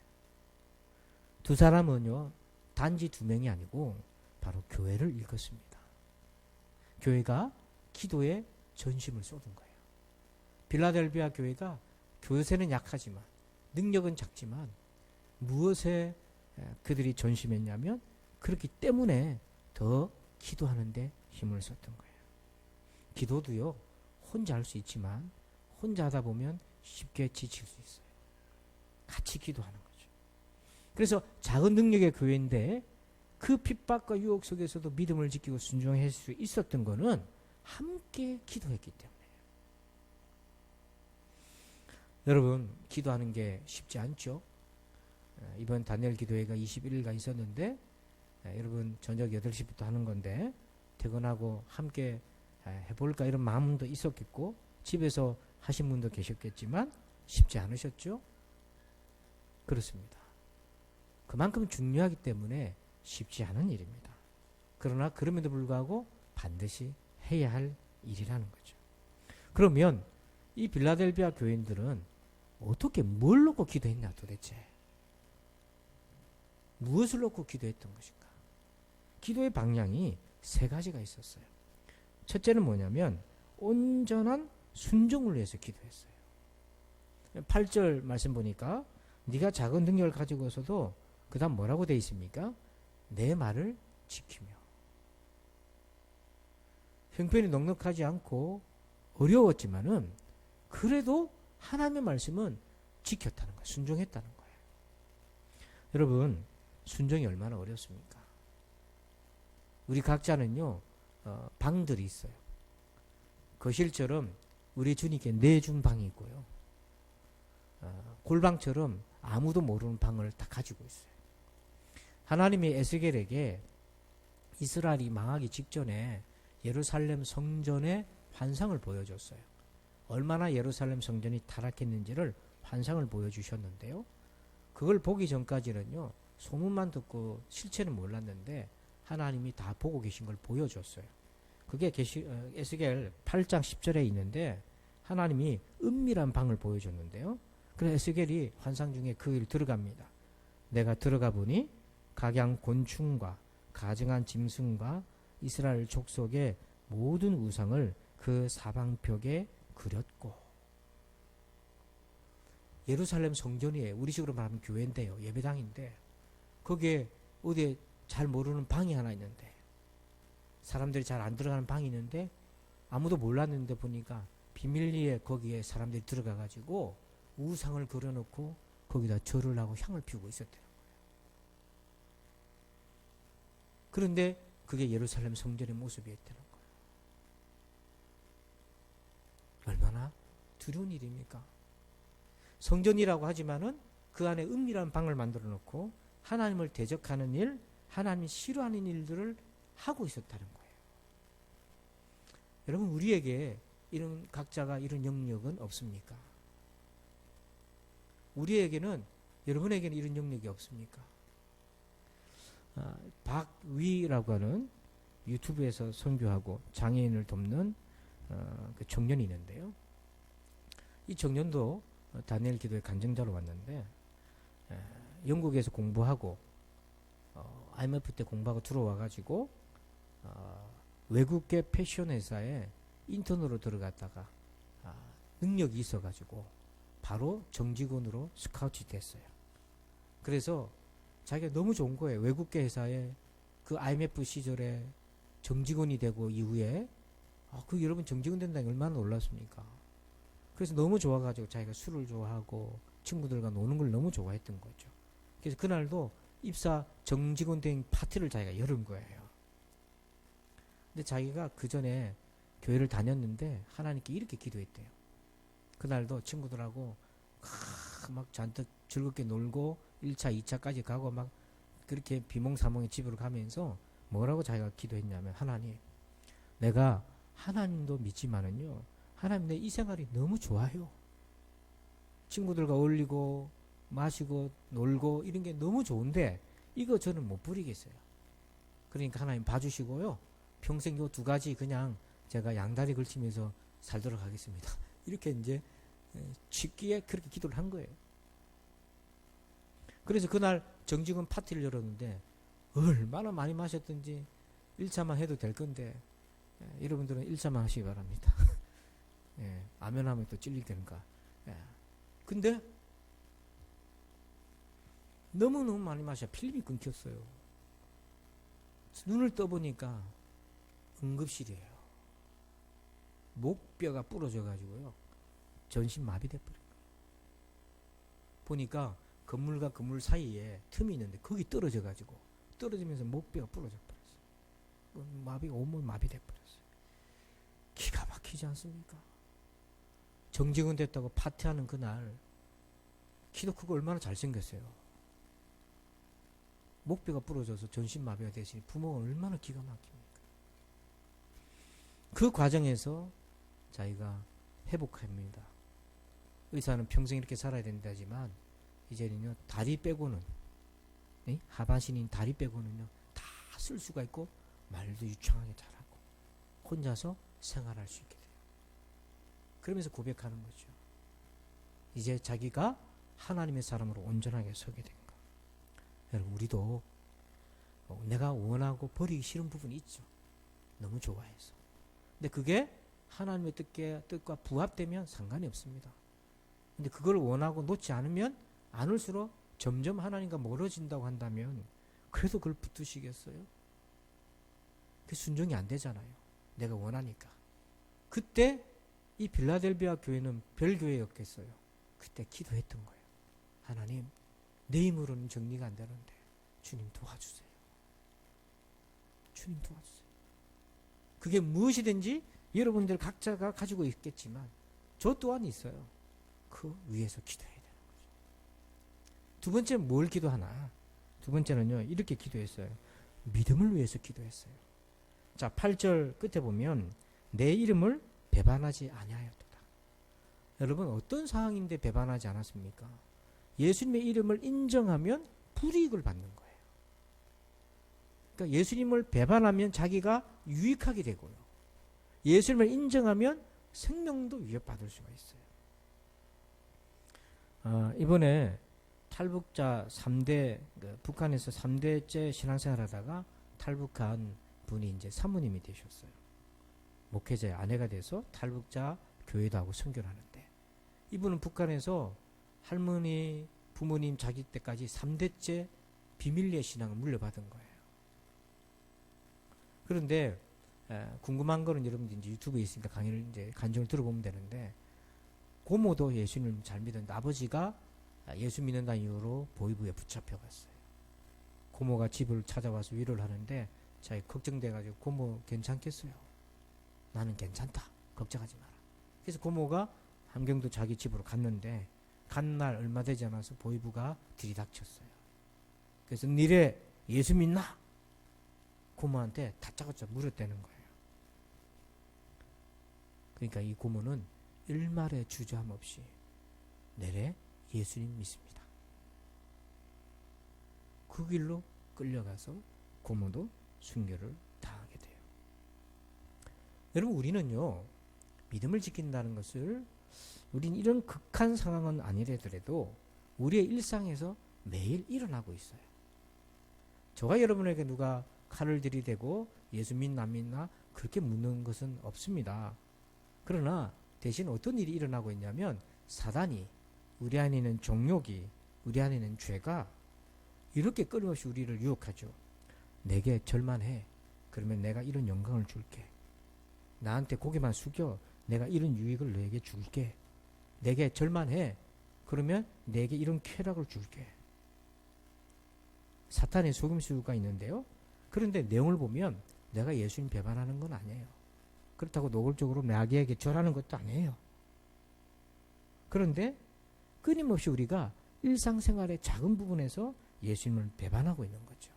두 사람은요 단지 두 명이 아니고 바로 교회를 일컫습니다. 교회가 기도에 전심을 쏟은 거예요. 빌라델비아 교회가 교세는 약하지만 능력은 작지만 무엇에 그들이 전심했냐면 그렇기 때문에 더 기도하는데 힘을 썼던 거예요. 기도도요 혼자 할 수 있지만 혼자 하다 보면 쉽게 지칠 수 있어요. 같이 기도하는 거죠. 그래서 작은 능력의 교회인데 그 핍박과 유혹 속에서도 믿음을 지키고 순종할 수 있었던 거는 함께 기도했기 때문에요. 여러분, 기도하는 게 쉽지 않죠? 이번 다니엘 기도회가 21일간 있었는데 여러분 저녁 8시부터 하는 건데 퇴근하고 함께 해볼까 이런 마음도 있었겠고 집에서 하신 분도 계셨겠지만 쉽지 않으셨죠? 그렇습니다. 그만큼 중요하기 때문에 쉽지 않은 일입니다. 그러나 그럼에도 불구하고 반드시 해야 할 일이라는 거죠. 그러면 이 빌라델비아 교인들은 어떻게 뭘 놓고 기도했냐 도대체? 무엇을 놓고 기도했던 것인가? 기도의 방향이 세 가지가 있었어요. 첫째는 뭐냐면 온전한 순종을 위해서 기도했어요. 8절 말씀 보니까 네가 작은 능력을 가지고서도 그 다음 뭐라고 돼 있습니까? 내 말을 지키며. 형편이 넉넉하지 않고 어려웠지만은 그래도 하나님의 말씀은 지켰다는 거예요. 순종했다는 거예요. 여러분, 순종이 얼마나 어렵습니까? 우리 각자는요, 방들이 있어요. 거실처럼 우리 주님께 내준 방이 있고요. 골방처럼 아무도 모르는 방을 다 가지고 있어요. 하나님이 에스겔에게 이스라엘이 망하기 직전에 예루살렘 성전의 환상을 보여줬어요. 얼마나 예루살렘 성전이 타락했는지를 환상을 보여주셨는데요. 그걸 보기 전까지는요, 소문만 듣고 실체는 몰랐는데 하나님이 다 보고 계신 걸 보여줬어요. 그게 에스겔 8장 10절에 있는데 하나님이 은밀한 방을 보여줬는데요. 그래서 에스겔이 환상 중에 그 길 들어갑니다. 내가 들어가 보니 각양 곤충과 가증한 짐승과 이스라엘 족속의 모든 우상을 그 사방벽에 그렸고. 예루살렘 성전이에요. 우리식으로 말하면 교회인데요. 예배당인데 거기에 어디에 잘 모르는 방이 하나 있는데 사람들이 잘 안 들어가는 방이 있는데 아무도 몰랐는데 보니까 비밀리에 거기에 사람들이 들어가 가지고 우상을 그려놓고 거기다 절을 하고 향을 피우고 있었대요. 그런데 그게 예루살렘 성전의 모습이었다는 거예요. 얼마나 두려운 일입니까? 성전이라고 하지만은 그 안에 은밀한 방을 만들어 놓고 하나님을 대적하는 일, 하나님이 싫어하는 일들을 하고 있었다는 거예요. 여러분, 우리에게 이런 각자가 이런 영역은 없습니까? 우리에게는, 여러분에게는 이런 영역이 없습니까? 박위라고 하는 유튜브에서 선교하고 장애인을 돕는 그 청년이 있는데요. 이 청년도 다니엘 기도의 간증자로 왔는데 영국에서 공부하고 IMF 때 공부하고 들어와가지고 외국계 패션 회사에 인턴으로 들어갔다가 능력이 있어가지고 바로 정직원으로 스카우트 됐어요. 그래서 자기가 너무 좋은 거예요. 외국계 회사에 그 IMF 시절에 정직원이 되고 이후에 그 여러분 정직원 된다는 게 얼마나 놀랐습니까? 그래서 너무 좋아가지고 자기가 술을 좋아하고 친구들과 노는 걸 너무 좋아했던 거죠. 그래서 그날도 입사 정직원 된 파티를 자기가 열은 거예요. 근데 자기가 그 전에 교회를 다녔는데 하나님께 이렇게 기도했대요. 그날도 친구들하고 막 잔뜩 즐겁게 놀고 1차, 2차까지 가고 막 그렇게 비몽사몽의 집으로 가면서 뭐라고 자기가 기도했냐면, 하나님, 내가 하나님도 믿지만은요, 하나님 내 이 생활이 너무 좋아요. 친구들과 어울리고 마시고 놀고 이런 게 너무 좋은데 이거 저는 못 부리겠어요. 그러니까 하나님 봐주시고요, 평생 요 두 가지 그냥 제가 양다리 걸치면서 살도록 하겠습니다. 이렇게 이제 쉽게 그렇게 기도를 한 거예요. 그래서 그날 정직원 파티를 열었는데 얼마나 많이 마셨던지 1차만 해도 될 건데 여러분들은 1차만 하시기 바랍니다. 아멘하면 또 찔릴 테니까. 근데 너무너무 많이 마셔 필름이 끊겼어요. 눈을 떠보니까 응급실이에요. 목뼈가 부러져 가지고요, 전신 마비돼 버린 거예요. 보니까 건물과 건물 사이에 틈이 있는데 거기 떨어져 가지고 떨어지면서 목뼈가 부러져 버렸어요. 마비가 온몸 마비돼 버렸어요. 기가 막히지 않습니까? 정직원 됐다고 파티하는 그날 키도 크고 얼마나 잘생겼어요. 목뼈가 부러져서 전신 마비가 되시니 부모가 얼마나 기가 막힙니까? 그 과정에서 자기가 회복합니다. 의사는 평생 이렇게 살아야 된다지만 이제는요, 다리 빼고는, 하반신인 다리 빼고는요 다 쓸 수가 있고 말도 유창하게 잘하고 혼자서 생활할 수 있게 돼요. 그러면서 고백하는 거죠. 이제 자기가 하나님의 사람으로 온전하게 서게 된 거. 여러분, 우리도 내가 원하고 버리기 싫은 부분이 있죠. 너무 좋아해서. 근데 그게 하나님의 뜻과 부합되면 상관이 없습니다. 근데 그걸 원하고 놓지 않으면 않을수록 점점 하나님과 멀어진다고 한다면 그래도 그걸 붙드시겠어요? 그 순종이 안 되잖아요. 내가 원하니까. 그때 이 빌라델비아 교회는 별 교회였겠어요. 그때 기도했던 거예요. 하나님, 내 힘으로는 정리가 안 되는데 주님 도와주세요. 주님 도와주세요. 그게 무엇이든지 여러분들 각자가 가지고 있겠지만 저 또한 있어요. 그 위에서 기도해야 되는 거죠. 두 번째 뭘 기도하나? 두 번째는요, 이렇게 기도했어요. 믿음을 위해서 기도했어요. 자, 8절 끝에 보면 내 이름을 배반하지 아니하였도다. 여러분, 어떤 상황인데 배반하지 않았습니까? 예수님의 이름을 인정하면 불이익을 받는 거예요. 그러니까 예수님을 배반하면 자기가 유익하게 되고요. 예수님을 인정하면 생명도 위협받을 수가 있어요. 이번에 탈북자 3대, 북한에서 3대째 신앙생활 하다가 탈북한 분이 이제 사모님이 되셨어요. 목회자의 아내가 돼서 탈북자 교회도 하고 선교를 하는데, 이분은 북한에서 할머니, 부모님 자기 때까지 3대째 비밀리에 신앙을 물려받은 거예요. 그런데 궁금한 거는 여러분들 이제 유튜브에 있으니까 강의를 이제 간증을 들어보면 되는데, 고모도 예수님을 잘 믿었는데 아버지가 예수 믿는다는 이유로 보이부에 붙잡혀갔어요. 고모가 집을 찾아와서 위로를 하는데 자기 걱정돼가지고, 고모 괜찮겠어요? 나는 괜찮다. 걱정하지 마라. 그래서 고모가 함경도 자기 집으로 갔는데 간 날 얼마 되지 않아서 보이부가 들이닥쳤어요. 그래서 니네 예수 믿나? 고모한테 다짜고짜 물었다는 거예요. 그러니까 이 고모는 일말의 주저함 없이 내래 예수님 믿습니다. 그 길로 끌려가서 고모도 순교를 당하게 돼요. 여러분, 우리는요, 믿음을 지킨다는 것을, 우린 이런 극한 상황은 아니더라도 우리의 일상에서 매일 일어나고 있어요. 저와 여러분에게 누가 칼을 들이대고 예수 믿나 안 믿나 그렇게 묻는 것은 없습니다. 그러나 대신 어떤 일이 일어나고 있냐면, 사단이, 우리 안에 있는 정욕이, 우리 안에 있는 죄가 이렇게 끊임없이 우리를 유혹하죠. 내게 절만해. 그러면 내가 이런 영광을 줄게. 나한테 고개만 숙여. 내가 이런 유익을 너에게 줄게. 내게 절만해. 그러면 내게 이런 쾌락을 줄게. 사탄의 속임수가 있는데요. 그런데 내용을 보면 내가 예수님 배반하는 건 아니에요. 그렇다고 노골적으로 마귀에게 절하는 것도 아니에요. 그런데 끊임없이 우리가 일상생활의 작은 부분에서 예수님을 배반하고 있는 거죠.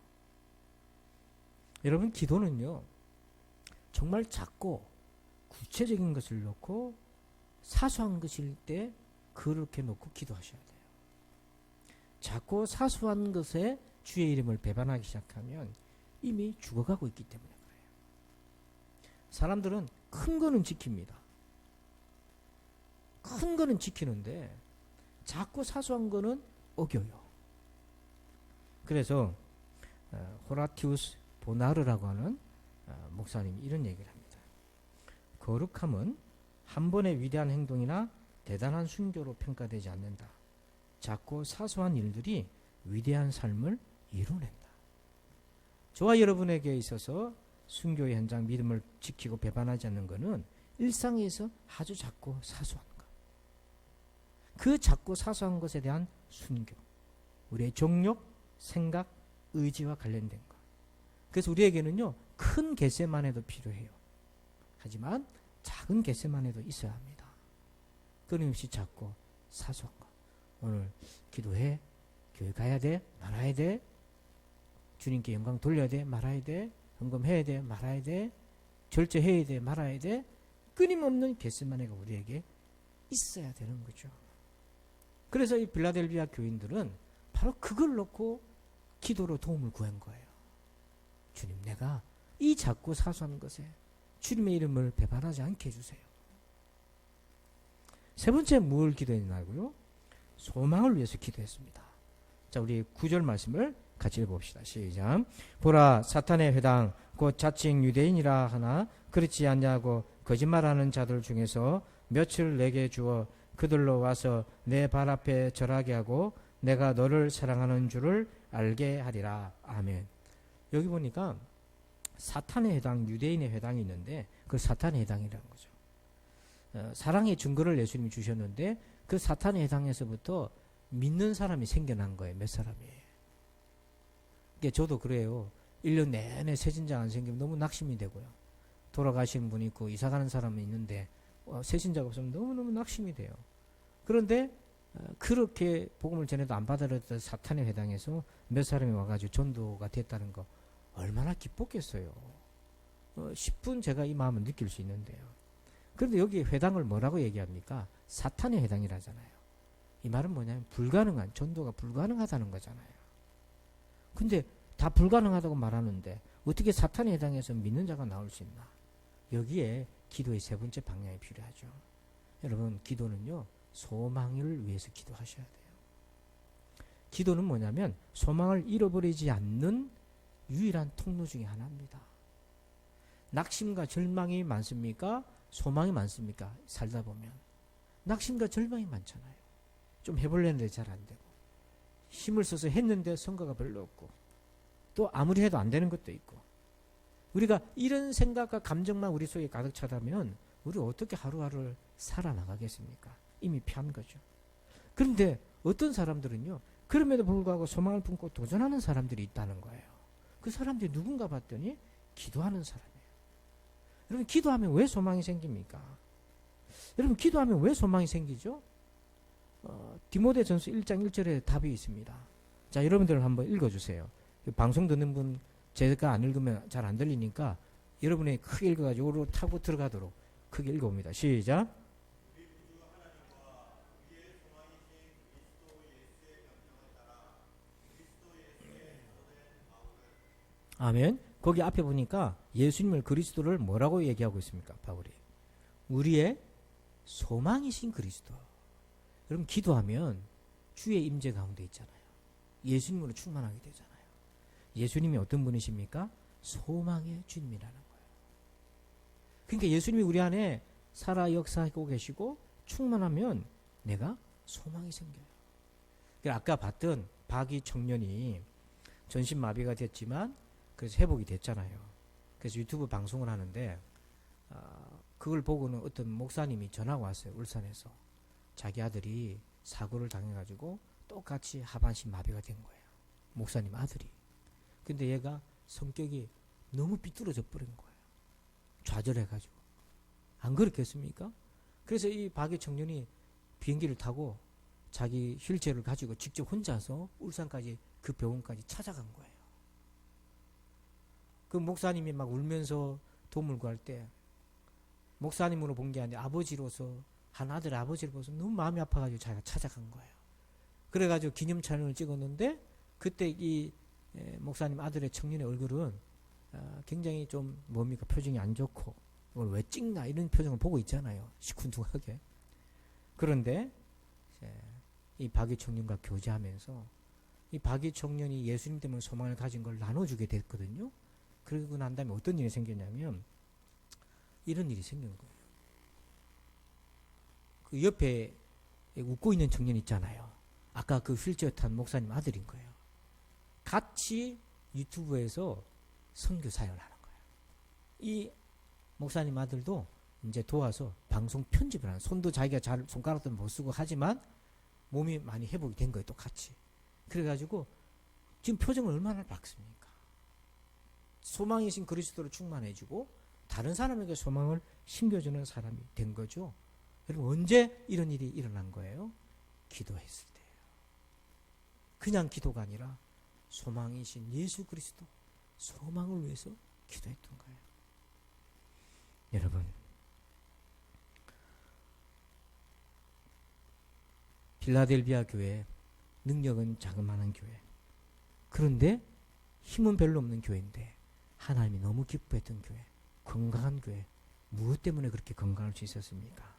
여러분, 기도는요, 정말 작고 구체적인 것을 놓고 사소한 것일 때 그렇게 놓고 기도하셔야 돼요. 작고 사소한 것에 주의 이름을 배반하기 시작하면 이미 죽어가고 있기 때문에 그래요. 사람들은 큰 거는 지킵니다. 큰 거는 지키는데 작고 사소한 거는 어겨요. 그래서 호라티우스 보나르라고 하는 목사님이 이런 얘기를 합니다. 거룩함은 한 번의 위대한 행동이나 대단한 순교로 평가되지 않는다. 작고 사소한 일들이 위대한 삶을 이루어낸다. 저와 여러분에게 있어서 순교의 현장, 믿음을 지키고 배반하지 않는 것은 일상에서 아주 작고 사소한 것. 그 작고 사소한 것에 대한 순교, 우리의 정욕, 생각, 의지와 관련된 것. 그래서 우리에게는요, 큰 겟세마네도 필요해요. 하지만 작은 겟세마네도 있어야 합니다. 끊임없이 작고 사소한 것. 오늘 기도해. 교회 가야 돼? 말아야 돼? 주님께 영광 돌려야 돼? 말아야 돼? 헌금해야 돼? 말아야 돼? 절제해야 돼? 말아야 돼? 끊임없는 겟세마네가 우리에게 있어야 되는 거죠. 그래서 이 빌라델비아 교인들은 바로 그걸 놓고 기도로 도움을 구한 거예요. 주님, 내가 이 작고 사소한 것에 주님의 이름을 배반하지 않게 해주세요. 세 번째 뭘 기도했냐고요? 소망을 위해서 기도했습니다. 자, 우리 9절 말씀을 같이 읽어봅시다. 시작. 보라, 사탄의 회당 곧 자칭 유대인이라 하나 그렇지 않냐고 거짓말하는 자들 중에서 며칠 내게 주어 그들로 와서 내 발 앞에 절하게 하고 내가 너를 사랑하는 줄을 알게 하리라. 아멘. 여기 보니까 사탄의 회당, 유대인의 회당이 있는데 그 사탄의 회당이라는 거죠. 사랑의 증거를 예수님이 주셨는데 그 사탄의 회당에서부터 믿는 사람이 생겨난 거예요. 몇 사람이. 저도 그래요. 1년 내내 새신자가 안 생기면 너무 낙심이 되고요. 돌아가시는 분이 있고 이사가는 사람이 있는데 새신자가 없으면 너무너무 낙심이 돼요. 그런데 그렇게 복음을 전해도 안 받아들였던 사탄의 회당에서 몇 사람이 와가지고 전도가 됐다는 거 얼마나 기뻤겠어요. 10분 제가 이 마음을 느낄 수 있는데요. 그런데 여기 회당을 뭐라고 얘기합니까? 사탄의 회당이라잖아요. 이 말은 뭐냐면 불가능한, 전도가 불가능하다는 거잖아요. 근데 다 불가능하다고 말하는데 어떻게 사탄의 회당에서 믿는 자가 나올 수 있나? 여기에 기도의 세 번째 방향이 필요하죠. 여러분, 기도는요, 소망을 위해서 기도하셔야 돼요. 기도는 뭐냐면 소망을 잃어버리지 않는 유일한 통로 중에 하나입니다. 낙심과 절망이 많습니까? 소망이 많습니까? 살다 보면 낙심과 절망이 많잖아요. 좀 해보려는데 잘 안 되고, 힘을 써서 했는데 성과가 별로 없고, 또 아무리 해도 안 되는 것도 있고. 우리가 이런 생각과 감정만 우리 속에 가득 차다면 우리 어떻게 하루하루를 살아나가겠습니까? 이미 피한 거죠. 그런데 어떤 사람들은요, 그럼에도 불구하고 소망을 품고 도전하는 사람들이 있다는 거예요. 그 사람들이 누군가 봤더니 기도하는 사람이에요. 여러분, 기도하면 왜 소망이 생깁니까? 여러분, 기도하면 왜 소망이 생기죠? 디모데전서 1장 1절에 답이 있습니다. 자, 여러분들 한번 읽어주세요. 방송 듣는 분 제가 안 읽으면 잘 안 들리니까 여러분이 크게 읽어가지고 오로 타고 들어가도록 크게 읽어봅니다. 시작. 아멘. 거기 앞에 보니까 예수님을, 그리스도를 뭐라고 얘기하고 있습니까? 바울이 우리의 소망이신 그리스도. 여러분, 기도하면 주의 임재 가운데 있잖아요. 예수님으로 충만하게 되잖아요. 예수님이 어떤 분이십니까? 소망의 주님이라는 거예요. 그러니까 예수님이 우리 안에 살아 역사하고 계시고 충만하면 내가 소망이 생겨요. 아까 봤던 박이 청년이 전신마비가 됐지만 그래서 회복이 됐잖아요. 그래서 유튜브 방송을 하는데 그걸 보고는 어떤 목사님이 전화가 왔어요. 울산에서. 자기 아들이 사고를 당해가지고 똑같이 하반신 마비가 된 거예요. 목사님 아들이. 근데 얘가 성격이 너무 삐뚤어져 버린 거예요. 좌절해가지고. 안 그렇겠습니까? 그래서 이 박의 청년이 비행기를 타고 자기 휠체어를 가지고 직접 혼자서 울산까지 그 병원까지 찾아간 거예요. 그 목사님이 막 울면서 도움을 구할 때 목사님으로 본 게 아니라 아버지로서, 한 아들의 아버지를 보면서 너무 마음이 아파가지고 자기가 찾아간 거예요. 그래가지고 기념 촬영을 찍었는데 그때 이 목사님 아들의 청년의 얼굴은 굉장히 좀 뭡니까, 표정이 안 좋고 이걸 왜 찍나 이런 표정을 보고 있잖아요. 시큰둥하게. 그런데 이 박이 청년과 교제하면서 이 박이 청년이 예수님 때문에 소망을 가진 걸 나눠주게 됐거든요. 그러고 난 다음에 어떤 일이 생겼냐면 이런 일이 생긴 거예요. 그 옆에 웃고 있는 청년 있잖아요. 아까 그 휠체어 탄 목사님 아들인 거예요. 같이 유튜브에서 선교 사역을 하는 거예요. 이 목사님 아들도 이제 도와서 방송 편집을 하는, 손도 자기가 잘 손가락도 못 쓰고 하지만 몸이 많이 회복이 된 거예요. 똑같이. 그래가지고 지금 표정을 얼마나 밝습니까? 소망이신 그리스도를 충만해주고 다른 사람에게 소망을 심겨주는 사람이 된 거죠. 여러분, 언제 이런 일이 일어난 거예요? 기도했을 때예요. 그냥 기도가 아니라 소망이신 예수 그리스도, 소망을 위해서 기도했던 거예요. 여러분, 필라델비아 교회, 능력은 자그마한 교회. 그런데 힘은 별로 없는 교회인데 하나님이 너무 기뻐했던 교회, 건강한 교회. 무엇 때문에 그렇게 건강할 수 있었습니까?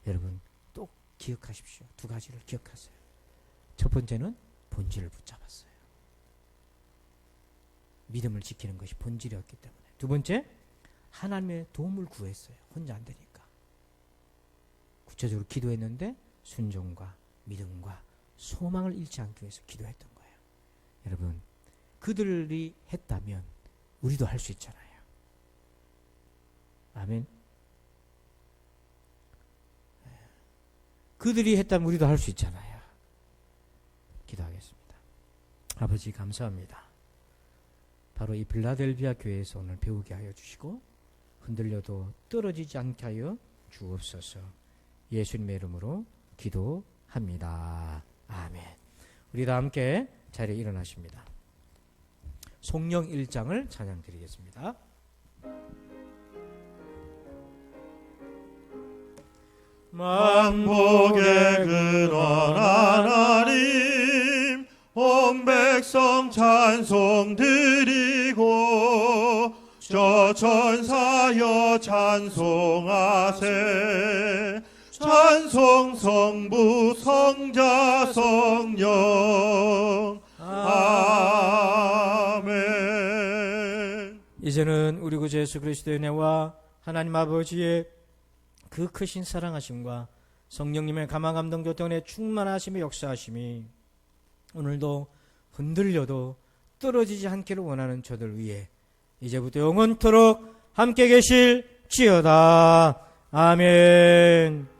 여러분, 똑 기억하십시오. 두 가지를 기억하세요. 첫 번째는 본질을 붙잡았어요. 믿음을 지키는 것이 본질이었기 때문에. 두 번째, 하나님의 도움을 구했어요. 혼자 안 되니까. 구체적으로 기도했는데 순종과 믿음과 소망을 잃지 않기 위해서 기도했던 거예요. 여러분, 그들이 했다면 우리도 할 수 있잖아요. 아멘. 그들이 했다면 우리도 할 수 있잖아요. 기도하겠습니다. 아버지 감사합니다. 바로 이 빌라델비아 교회에서 오늘 배우게 하여 주시고 흔들려도 떨어지지 않게 하여 주옵소서. 예수님의 이름으로 기도합니다. 아멘. 우리 다 함께 자리에 일어나십니다. 송영 1장을 찬양 드리겠습니다. 만복의 근원 하나님 온 백성 찬송 드리고 저 천사여 찬송하세 찬송 성부 성자 성령 아멘. 이제는 우리 구주 예수 그리스도의 은혜와 하나님 아버지의 그 크신 사랑하심과 성령님의 감화 감동 교통의 충만하심의 역사하심이 오늘도 흔들려도 떨어지지 않기를 원하는 저들 위해 이제부터 영원토록 함께 계실지어다. 아멘.